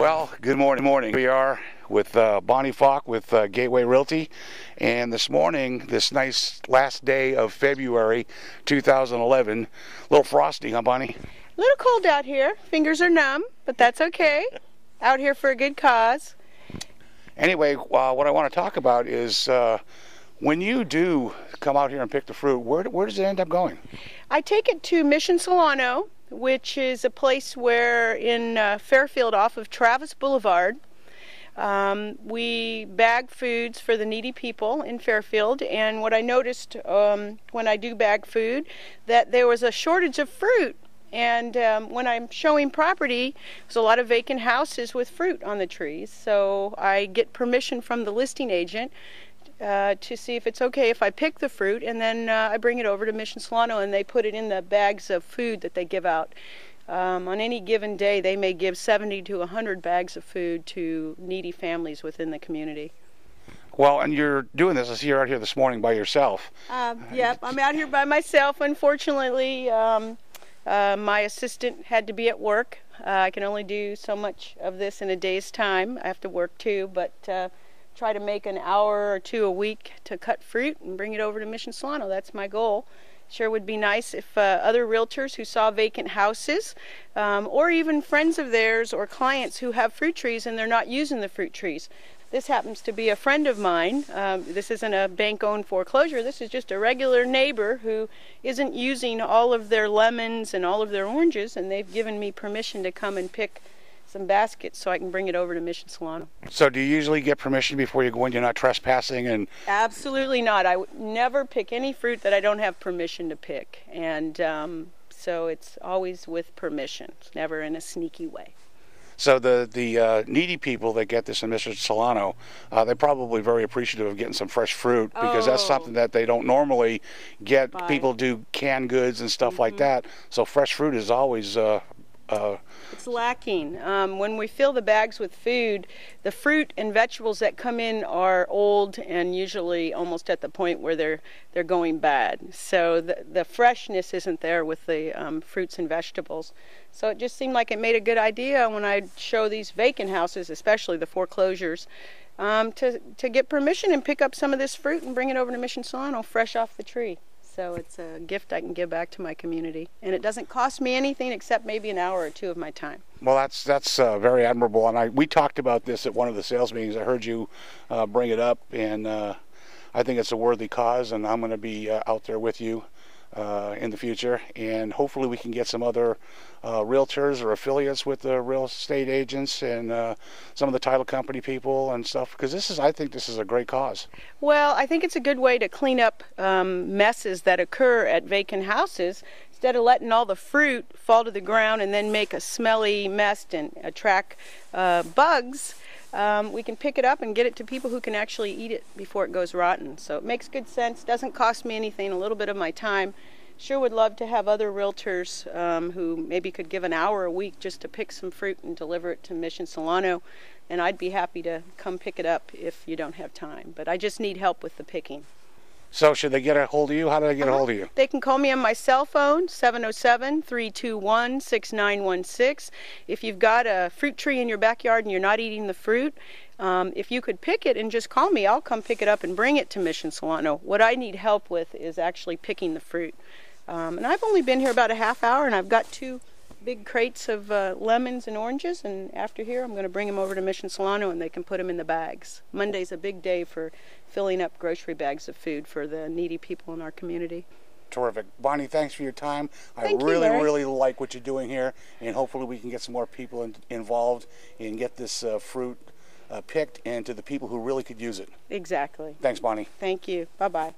Well, good morning. We are with Bonnie Falk with Gateway Realty, and this morning, this nice last day of February 2011, a little frosty, huh, Bonnie? A little cold out here. Fingers are numb, but that's okay. Out here for a good cause. Anyway, what I want to talk about is when you do come out here and pick the fruit, where does it end up going? I take it to Mission Solano, which is a place where in Fairfield off of Travis Boulevard. We bag foods for the needy people in Fairfield, and what I noticed when I do bag food, that there was a shortage of fruit. And when I'm showing property, there's a lot of vacant houses with fruit on the trees. So I get permission from the listing agent to see if it's okay if I pick the fruit, and then I bring it over to Mission Solano, and they put it in the bags of food that they give out. On any given day, they may give 70 to 100 bags of food to needy families within the community. Well, and you're doing this, I see you're out here this morning by yourself. Yep, I'm out here by myself. Unfortunately, my assistant had to be at work. I can only do so much of this in a day's time. I have to work too, but try to make an hour or two a week to cut fruit and bring it over to Mission Solano. That's my goal. Sure would be nice if other realtors who saw vacant houses or even friends of theirs or clients who have fruit trees and they're not using the fruit trees. This happens to be a friend of mine. This isn't a bank-owned foreclosure. This is just a regular neighbor who isn't using all of their lemons and all of their oranges, and they've given me permission to come and pick some baskets so I can bring it over to Mission Solano. So do you usually get permission before you go in? You're not trespassing? And Absolutely not. I would never pick any fruit that I don't have permission to pick. And so it's always with permission. It's never in a sneaky way. So the needy people that get this in Mission Solano, they're probably very appreciative of getting some fresh fruit, because that's something that they don't normally get. People do canned goods and stuff like that. So fresh fruit is always it's lacking. When we fill the bags with food, the fruit and vegetables that come in are old and usually almost at the point where they're going bad. So the freshness isn't there with the fruits and vegetables. So it just seemed like it made a good idea when I show these vacant houses, especially the foreclosures, to get permission and pick up some of this fruit and bring it over to Mission Solano fresh off the tree. So it's a gift I can give back to my community, and it doesn't cost me anything except maybe an hour or two of my time. Well, that's very admirable, and we talked about this at one of the sales meetings. I heard you bring it up, and I think it's a worthy cause, and I'm going to be out there with you in the future, and hopefully we can get some other realtors or affiliates with the real estate agents and some of the title company people and stuff, because I think this is a great cause. Well, I think it's a good way to clean up messes that occur at vacant houses. Instead of letting all the fruit fall to the ground and then make a smelly mess and attract bugs, we can pick it up and get it to people who can actually eat it before it goes rotten. So it makes good sense, doesn't cost me anything, a little bit of my time. Sure would love to have other realtors who maybe could give an hour a week just to pick some fruit and deliver it to Mission Solano, and I'd be happy to come pick it up if you don't have time. But I just need help with the picking. So should they get a hold of you? How do they get a hold of you? They can call me on my cell phone, 707-321-6916. If you've got a fruit tree in your backyard and you're not eating the fruit, if you could pick it and just call me, I'll come pick it up and bring it to Mission Solano. What I need help with is actually picking the fruit. And I've only been here about a half hour, and I've got 2 big crates of lemons and oranges, and after here I'm going to bring them over to Mission Solano and they can put them in the bags. Monday's a big day for filling up grocery bags of food for the needy people in our community. Terrific. Bonnie, thanks for your time. Thank I you, Larry. really like what you're doing here, and hopefully we can get some more people involved and get this fruit picked and to the people who really could use it. Exactly. Thanks, Bonnie. Thank you. Bye-bye.